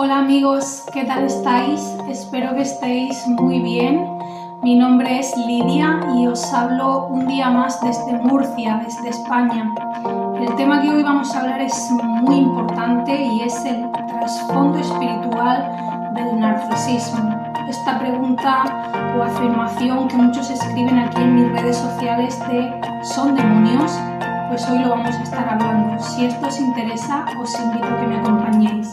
Hola amigos, ¿qué tal estáis? Espero que estéis muy bien. Mi nombre es Lidia y os hablo un día más desde Murcia, desde España. El tema que hoy vamos a hablar es muy importante y es el trasfondo espiritual del narcisismo. Esta pregunta o afirmación que muchos escriben aquí en mis redes sociales de ¿son demonios? Pues hoy lo vamos a estar hablando. Si esto os interesa, os invito a que me acompañéis.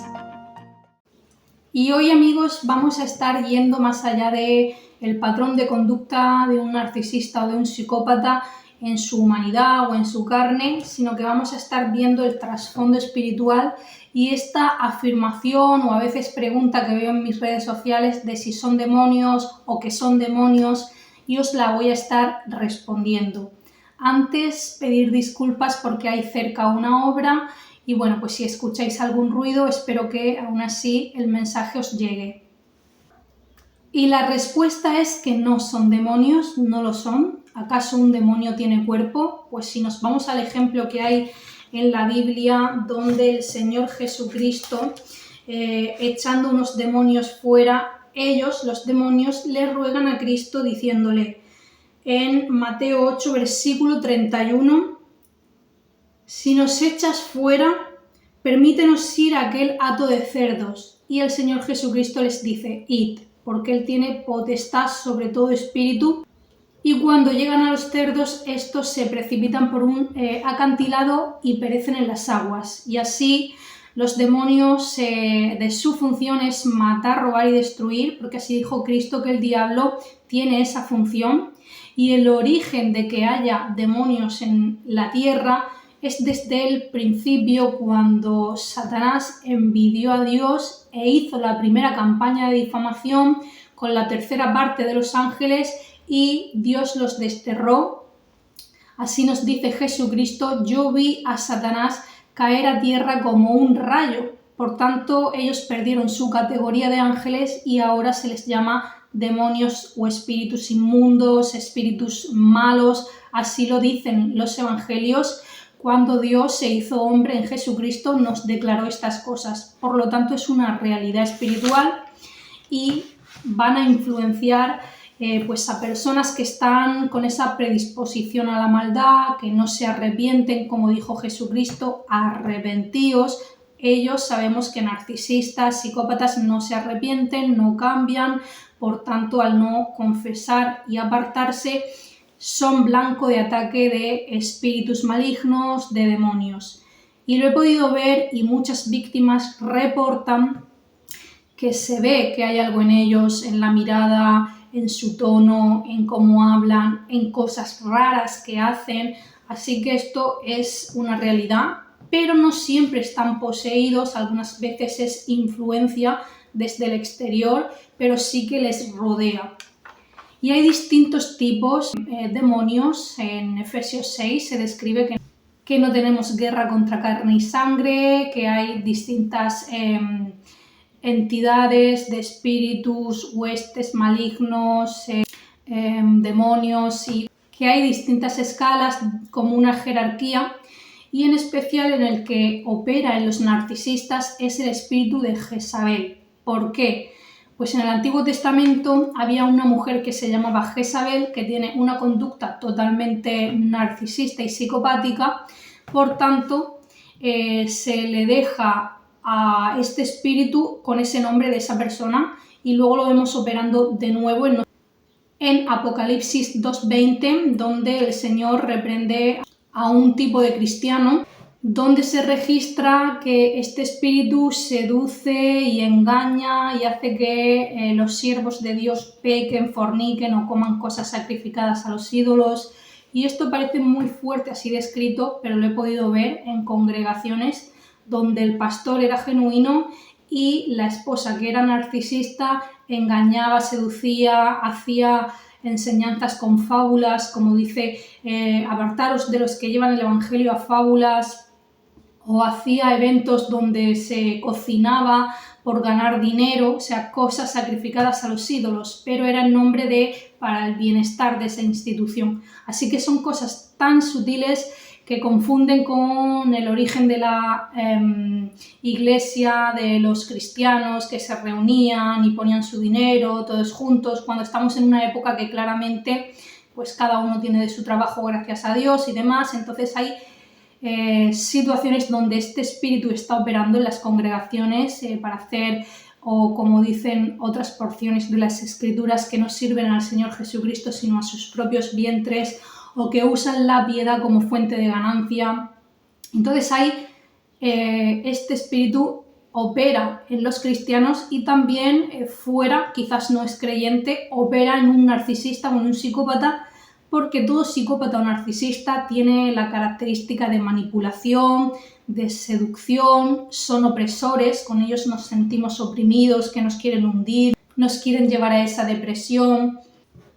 Y hoy, amigos, vamos a estar yendo más allá de el patrón de conducta de un narcisista o de un psicópata en su humanidad o en su carne, sino que vamos a estar viendo el trasfondo espiritual y esta afirmación o a veces pregunta que veo en mis redes sociales de si son demonios o que son demonios, y os la voy a estar respondiendo. Antes, pedir disculpas porque hay cerca una obra. Y bueno, pues si escucháis algún ruido, espero que aún así el mensaje os llegue. Y la respuesta es que no son demonios, no lo son. ¿Acaso un demonio tiene cuerpo? Pues si nos vamos al ejemplo que hay en la Biblia, donde el Señor Jesucristo, echando unos demonios fuera, ellos, los demonios, le ruegan a Cristo diciéndole en Mateo 8, versículo 31, si nos echas fuera, permítenos ir a aquel hato de cerdos. Y el Señor Jesucristo les dice, id, porque Él tiene potestad sobre todo espíritu. Y cuando llegan a los cerdos, estos se precipitan por un acantilado y perecen en las aguas. Y así los demonios, de su función es matar, robar y destruir, porque así dijo Cristo que el diablo tiene esa función. Y el origen de que haya demonios en la tierra es desde el principio, cuando Satanás envidió a Dios e hizo la primera campaña de difamación con la tercera parte de los ángeles y Dios los desterró. Así nos dice Jesucristo, yo vi a Satanás caer a tierra como un rayo. Por tanto, ellos perdieron su categoría de ángeles y ahora se les llama demonios o espíritus inmundos, espíritus malos. Así lo dicen los evangelios. Cuando Dios se hizo hombre en Jesucristo, nos declaró estas cosas. Por lo tanto, es una realidad espiritual y van a influenciar pues a personas que están con esa predisposición a la maldad, que no se arrepienten, como dijo Jesucristo, arrepentíos. Ellos sabemos que narcisistas, psicópatas no se arrepienten, no cambian, por tanto, al no confesar y apartarse, son blanco de ataque de espíritus malignos, de demonios. Y lo he podido ver y muchas víctimas reportan que se ve que hay algo en ellos, en la mirada, en su tono, en cómo hablan, en cosas raras que hacen. Así que esto es una realidad, pero no siempre están poseídos, algunas veces es influencia desde el exterior, pero sí que les rodea. Y hay distintos tipos de demonios. En Efesios 6 se describe que no tenemos guerra contra carne y sangre, que hay distintas entidades de espíritus, huestes malignos, demonios, y que hay distintas escalas como una jerarquía, y en especial en el que opera en los narcisistas es el espíritu de Jezabel. ¿Por qué? Pues en el Antiguo Testamento había una mujer que se llamaba Jezabel, que tiene una conducta totalmente narcisista y psicopática. Por tanto, se le deja a este espíritu con ese nombre de esa persona y luego lo vemos operando de nuevo en Apocalipsis 2:20, donde el Señor reprende a un tipo de cristiano, donde se registra que este espíritu seduce y engaña y hace que los siervos de Dios pequen, forniquen o coman cosas sacrificadas a los ídolos. Y esto parece muy fuerte así descrito, pero lo he podido ver en congregaciones donde el pastor era genuino y la esposa, que era narcisista, engañaba, seducía, hacía enseñanzas con fábulas, como dice, apartaros de los que llevan el evangelio a fábulas, o hacía eventos donde se cocinaba por ganar dinero, o sea, cosas sacrificadas a los ídolos, pero era en nombre para el bienestar de esa institución. Así que son cosas tan sutiles que confunden con el origen de la iglesia, de los cristianos que se reunían y ponían su dinero todos juntos, cuando estamos en una época que claramente pues cada uno tiene de su trabajo gracias a Dios y demás. Entonces hay situaciones donde este espíritu está operando en las congregaciones para hacer, o como dicen otras porciones de las escrituras, que no sirven al Señor Jesucristo sino a sus propios vientres, o que usan la piedad como fuente de ganancia. Entonces este espíritu opera en los cristianos y también fuera, quizás no es creyente, opera en un narcisista o en un psicópata, porque todo psicópata o narcisista tiene la característica de manipulación, de seducción, son opresores, con ellos nos sentimos oprimidos, que nos quieren hundir, nos quieren llevar a esa depresión.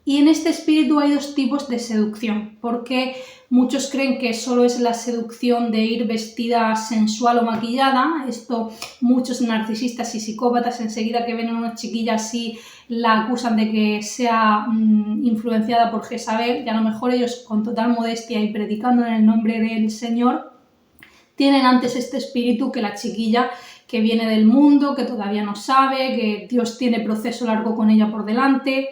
Y en este espíritu hay dos tipos de seducción, porque muchos creen que solo es la seducción de ir vestida sensual o maquillada. Esto muchos narcisistas y psicópatas enseguida que ven a una chiquilla así la acusan de que sea influenciada por Jezabel, y a lo mejor ellos con total modestia y predicando en el nombre del Señor tienen antes este espíritu que la chiquilla que viene del mundo, que todavía no sabe, que Dios tiene proceso largo con ella por delante.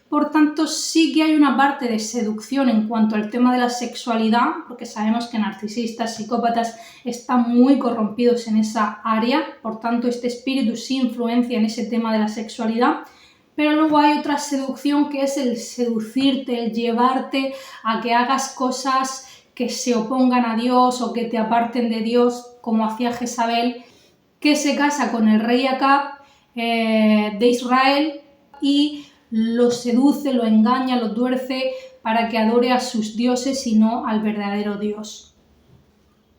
Por tanto, sí que hay una parte de seducción en cuanto al tema de la sexualidad, porque sabemos que narcisistas, psicópatas están muy corrompidos en esa área, por tanto este espíritu sí influencia en ese tema de la sexualidad. Pero luego hay otra seducción que es el seducirte, el llevarte a que hagas cosas que se opongan a Dios o que te aparten de Dios, como hacía Jezabel, que se casa con el rey Acab de Israel y lo seduce, lo engaña, lo tuerce para que adore a sus dioses y no al verdadero Dios.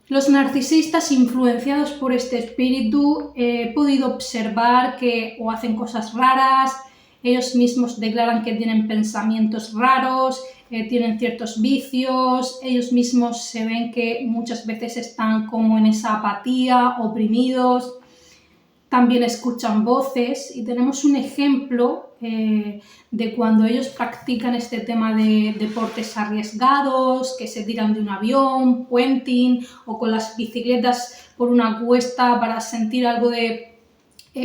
Los narcisistas influenciados por este espíritu he podido observar que o hacen cosas raras, ellos mismos declaran que tienen pensamientos raros, tienen ciertos vicios, ellos mismos se ven que muchas veces están como en esa apatía, oprimidos. También escuchan voces y tenemos un ejemplo de cuando ellos practican este tema de deportes arriesgados, que se tiran de un avión, puenting o con las bicicletas por una cuesta para sentir algo de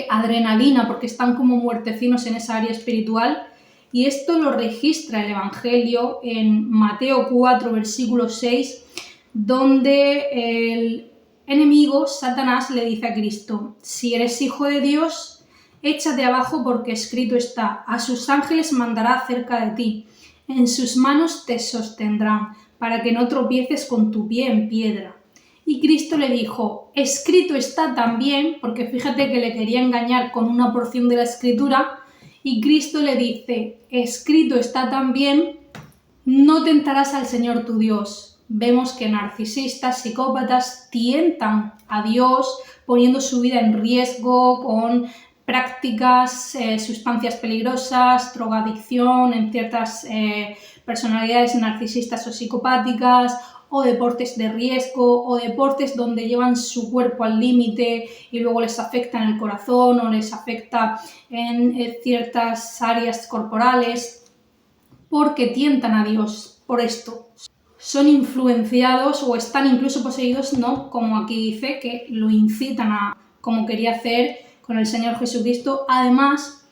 adrenalina porque están como muertecinos en esa área espiritual. Y esto lo registra el Evangelio en Mateo 4, versículo 6, donde el enemigo, Satanás, le dice a Cristo: si eres hijo de Dios, échate abajo porque escrito está, a sus ángeles mandará cerca de ti, en sus manos te sostendrán, para que no tropieces con tu pie en piedra. Y Cristo le dijo: escrito está también, porque fíjate que le quería engañar con una porción de la escritura, y Cristo le dice: escrito está también, no tentarás al Señor tu Dios. Vemos que narcisistas, psicópatas tientan a Dios poniendo su vida en riesgo con prácticas, sustancias peligrosas, drogadicción en ciertas personalidades narcisistas o psicopáticas, o deportes de riesgo, o deportes donde llevan su cuerpo al límite y luego les afecta en el corazón o les afecta en ciertas áreas corporales, porque tientan a Dios por esto. Son influenciados o están incluso poseídos, no como aquí dice, que lo incitan a, como quería hacer con el Señor Jesucristo. Además,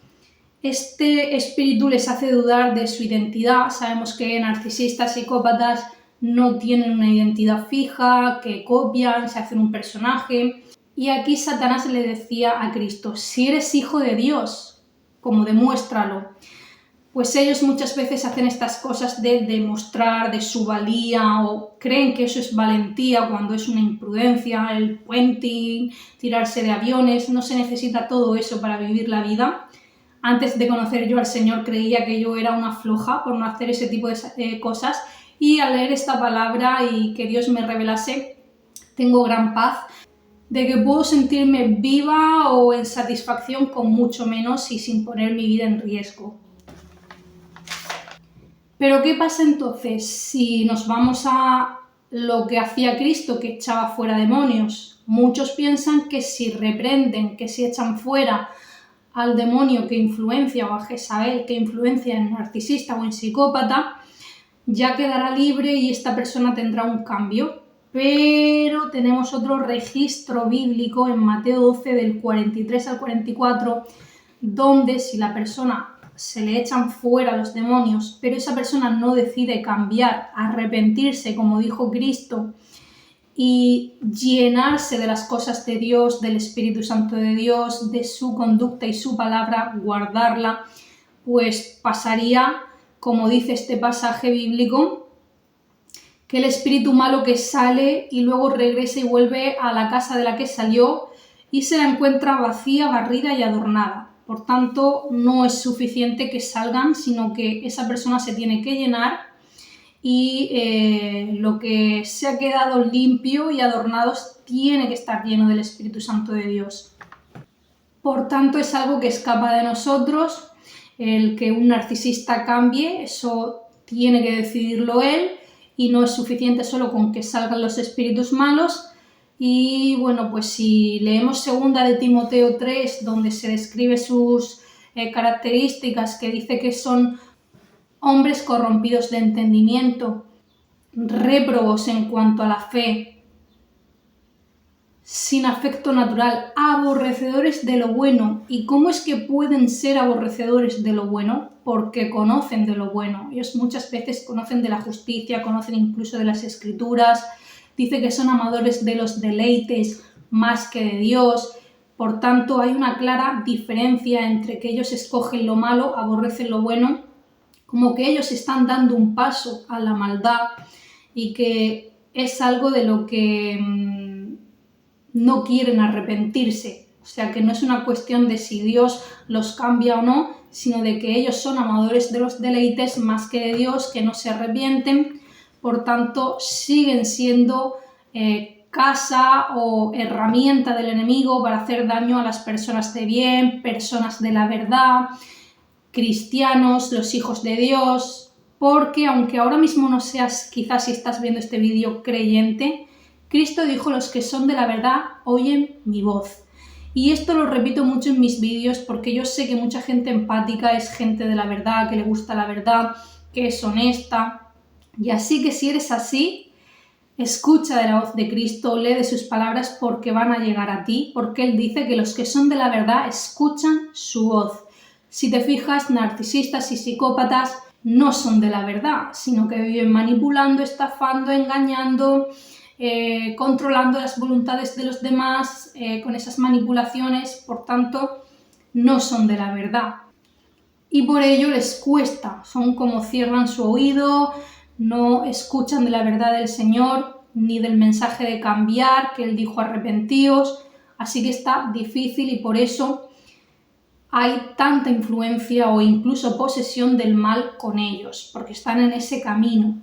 este espíritu les hace dudar de su identidad. Sabemos que narcisistas, psicópatas no tienen una identidad fija, que copian, se hacen un personaje. Y aquí Satanás le decía a Cristo: si eres hijo de Dios, como demuéstralo. Pues ellos muchas veces hacen estas cosas de demostrar de su valía, o creen que eso es valentía cuando es una imprudencia, el puenting, tirarse de aviones. No se necesita todo eso para vivir la vida. Antes de conocer yo al Señor creía que yo era una floja por no hacer ese tipo de cosas, y al leer esta palabra y que Dios me revelase, tengo gran paz de que puedo sentirme viva o en satisfacción con mucho menos y sin poner mi vida en riesgo. Pero ¿qué pasa entonces si nos vamos a lo que hacía Cristo, que echaba fuera demonios? Muchos piensan que si reprenden, que si echan fuera al demonio que influencia, o a Jezabel que influencia en narcisista o en psicópata, ya quedará libre y esta persona tendrá un cambio. Pero tenemos otro registro bíblico en Mateo 12 del 43 al 44, donde si la persona se le echan fuera los demonios, pero esa persona no decide cambiar, arrepentirse, como dijo Cristo, y llenarse de las cosas de Dios, del Espíritu Santo de Dios, de su conducta y su palabra, guardarla, pues pasaría, como dice este pasaje bíblico, que el espíritu malo que sale y luego regresa y vuelve a la casa de la que salió y se la encuentra vacía, barrida y adornada. Por tanto, no es suficiente que salgan, sino que esa persona se tiene que llenar y lo que se ha quedado limpio y adornado tiene que estar lleno del Espíritu Santo de Dios. Por tanto, es algo que escapa de nosotros. El que un narcisista cambie, eso tiene que decidirlo él, y no es suficiente solo con que salgan los espíritus malos. Y bueno, pues si leemos 2 de Timoteo 3, donde se describe sus características, que dice que son hombres corrompidos de entendimiento, réprobos en cuanto a la fe, sin afecto natural, aborrecedores de lo bueno. ¿Y cómo es que pueden ser aborrecedores de lo bueno? Porque conocen de lo bueno. Ellos muchas veces conocen de la justicia, conocen incluso de las Escrituras. Dice que son amadores de los deleites más que de Dios. Por tanto, hay una clara diferencia entre que ellos escogen lo malo, aborrecen lo bueno, como que ellos están dando un paso a la maldad y que es algo de lo que no quieren arrepentirse. O sea, que no es una cuestión de si Dios los cambia o no, sino de que ellos son amadores de los deleites más que de Dios, que no se arrepienten. Por tanto, siguen siendo casa o herramienta del enemigo para hacer daño a las personas de bien, personas de la verdad, cristianos, los hijos de Dios, porque aunque ahora mismo no seas, quizás si estás viendo este vídeo, creyente, Cristo dijo: los que son de la verdad oyen mi voz. Y esto lo repito mucho en mis vídeos porque yo sé que mucha gente empática es gente de la verdad, que le gusta la verdad, que es honesta. Y así que si eres así, escucha de la voz de Cristo, lee de sus palabras porque van a llegar a ti, porque Él dice que los que son de la verdad escuchan su voz. Si te fijas, narcisistas y psicópatas no son de la verdad, sino que viven manipulando, estafando, engañando, controlando las voluntades de los demás con esas manipulaciones. Por tanto, no son de la verdad. Y por ello les cuesta, son como cierran su oído, no escuchan de la verdad del Señor, ni del mensaje de cambiar, que Él dijo arrepentíos. Así que está difícil y por eso hay tanta influencia o incluso posesión del mal con ellos, porque están en ese camino.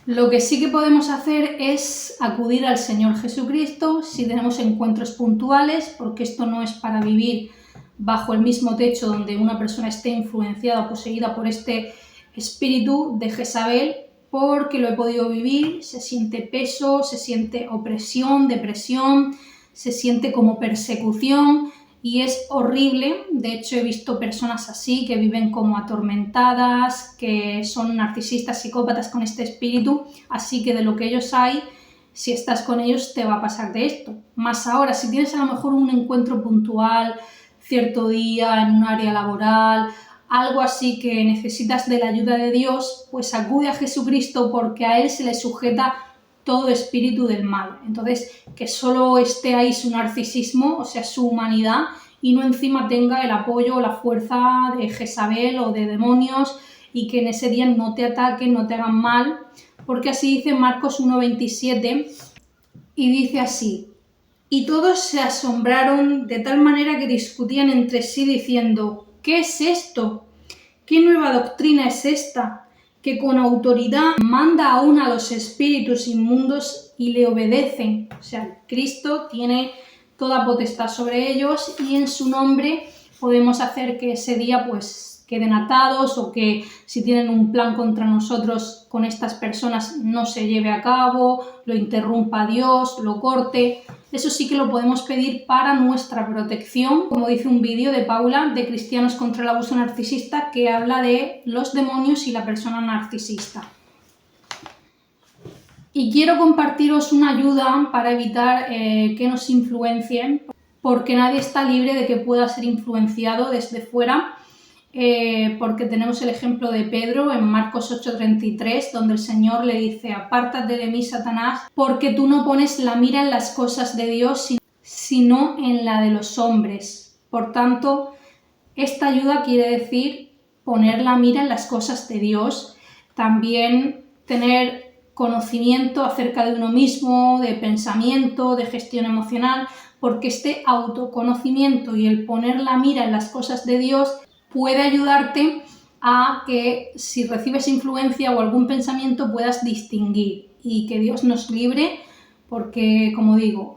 Lo que sí que podemos hacer es acudir al Señor Jesucristo si tenemos encuentros puntuales, porque esto no es para vivir bajo el mismo techo donde una persona esté influenciada o poseída por este espíritu de Jezabel, porque lo he podido vivir. Se siente peso, se siente opresión, depresión, se siente como persecución y es horrible. De hecho, he visto personas así que viven como atormentadas, que son narcisistas, psicópatas con este espíritu, así que de lo que ellos hay, si estás con ellos te va a pasar de esto. Más ahora, si tienes a lo mejor un encuentro puntual, cierto día, en un área laboral, algo así que necesitas de la ayuda de Dios, pues acude a Jesucristo porque a Él se le sujeta todo espíritu del mal. Entonces, que solo esté ahí su narcisismo, o sea, su humanidad, y no encima tenga el apoyo o la fuerza de Jezabel o de demonios, y que en ese día no te ataquen, no te hagan mal, porque así dice Marcos 1:27, y dice así: y todos se asombraron de tal manera que discutían entre sí diciendo: ¿qué es esto? ¿Qué nueva doctrina es esta? Que con autoridad manda aún a los espíritus inmundos y le obedecen. O sea, Cristo tiene toda potestad sobre ellos y en su nombre podemos hacer que ese día pues queden atados, o que si tienen un plan contra nosotros con estas personas no se lleve a cabo, lo interrumpa Dios, lo corte. Eso sí que lo podemos pedir para nuestra protección, como dice un vídeo de Paula de Cristianos contra el Abuso Narcisista, que habla de los demonios y la persona narcisista. Y quiero compartiros una ayuda para evitar que nos influencien, porque nadie está libre de que pueda ser influenciado desde fuera, porque tenemos el ejemplo de Pedro en Marcos 8:33, donde el Señor le dice: apártate de mí, Satanás, porque tú no pones la mira en las cosas de Dios, sino en la de los hombres. Por tanto, esta ayuda quiere decir poner la mira en las cosas de Dios, también tener conocimiento acerca de uno mismo, de pensamiento, de gestión emocional, porque este autoconocimiento y el poner la mira en las cosas de Dios puede ayudarte a que si recibes influencia o algún pensamiento puedas distinguir, y que Dios nos libre, porque, como digo,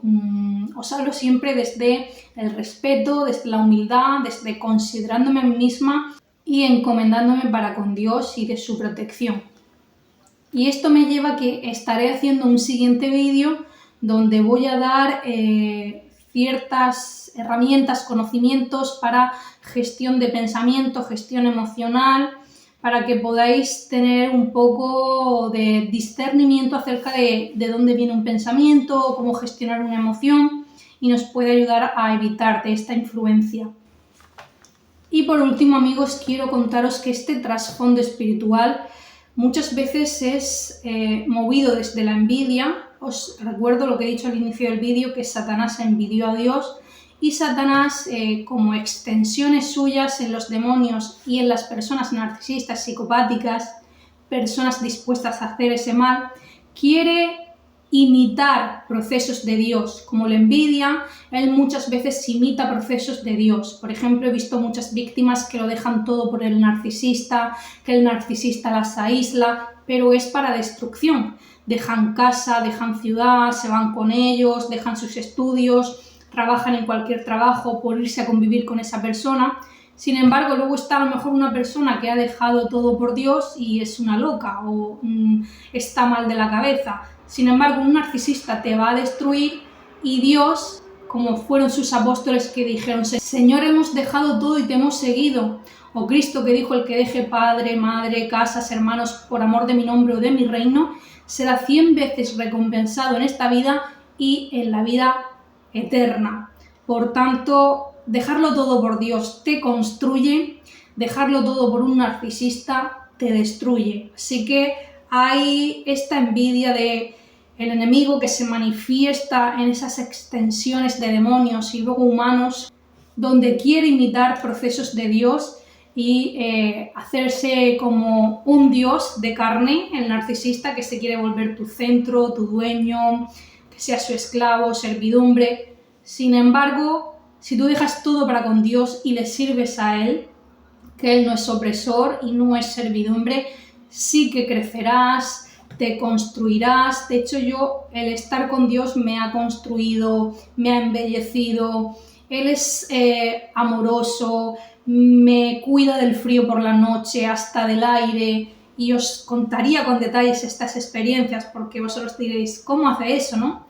os hablo siempre desde el respeto, desde la humildad, desde considerándome a mí misma y encomendándome para con Dios y de su protección. Y esto me lleva a que estaré haciendo un siguiente vídeo donde voy a dar ciertas herramientas, conocimientos para gestión de pensamiento, gestión emocional, para que podáis tener un poco de discernimiento acerca de dónde viene un pensamiento, cómo gestionar una emoción, y nos puede ayudar a evitar de esta influencia. Y por último, amigos, quiero contaros que este trasfondo espiritual muchas veces es movido desde la envidia. Os recuerdo lo que he dicho al inicio del vídeo, que Satanás envidió a Dios, y Satanás, como extensiones suyas en los demonios y en las personas narcisistas, psicopáticas, personas dispuestas a hacer ese mal, quiere imitar procesos de Dios. Como la envidia, él muchas veces imita procesos de Dios. Por ejemplo, he visto muchas víctimas que lo dejan todo por el narcisista, que el narcisista las aísla, pero es para destrucción. Dejan casa, dejan ciudad, se van con ellos, dejan sus estudios, trabajan en cualquier trabajo por irse a convivir con esa persona. Sin embargo, luego está a lo mejor una persona que ha dejado todo por Dios y es una loca o está mal de la cabeza. Sin embargo, un narcisista te va a destruir, y Dios, como fueron sus apóstoles que dijeron: Señor, hemos dejado todo y te hemos seguido. O Cristo, que dijo: el que deje padre, madre, casas, hermanos, por amor de mi nombre o de mi reino, será 100 veces recompensado en esta vida y en la vida eterna. Por tanto, dejarlo todo por Dios te construye, dejarlo todo por un narcisista te destruye. Así que hay esta envidia de el enemigo que se manifiesta en esas extensiones de demonios y luego humanos, donde quiere imitar procesos de Dios y hacerse como un Dios de carne, el narcisista, que se quiere volver tu centro, tu dueño, que sea su esclavo, servidumbre. Sin embargo, si tú dejas todo para con Dios y le sirves a Él, que Él no es opresor y no es servidumbre, sí que crecerás, te construirás. De hecho, yo, el estar con Dios me ha construido, me ha embellecido. Él es amoroso, me cuida del frío por la noche, hasta del aire, y os contaría con detalles estas experiencias, porque vosotros diréis: ¿cómo hace eso, no?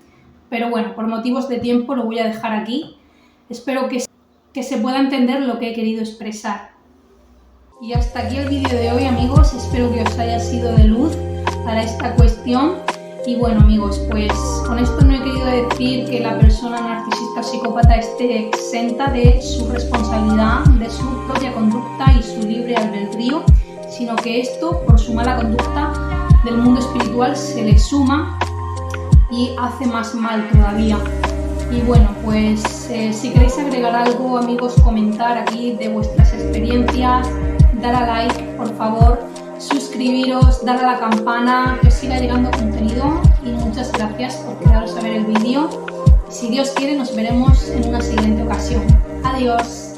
Pero bueno, por motivos de tiempo lo voy a dejar aquí. Espero que se pueda entender lo que he querido expresar. Y hasta aquí el vídeo de hoy, amigos. Espero que os haya sido de luz para esta cuestión. Y bueno, amigos, pues con esto no he querido decir que la persona narcisista o psicópata esté exenta de su responsabilidad, de su propia conducta y su libre albedrío, sino que esto, por su mala conducta del mundo espiritual, se le suma y hace más mal todavía. Y bueno, pues si queréis agregar algo, amigos, comentar aquí de vuestras experiencias, dar a like, por favor, suscribiros, dar a la campana, que os siga llegando contenido, y muchas gracias por quedaros a ver el vídeo. Si Dios quiere, nos veremos en una siguiente ocasión. Adiós.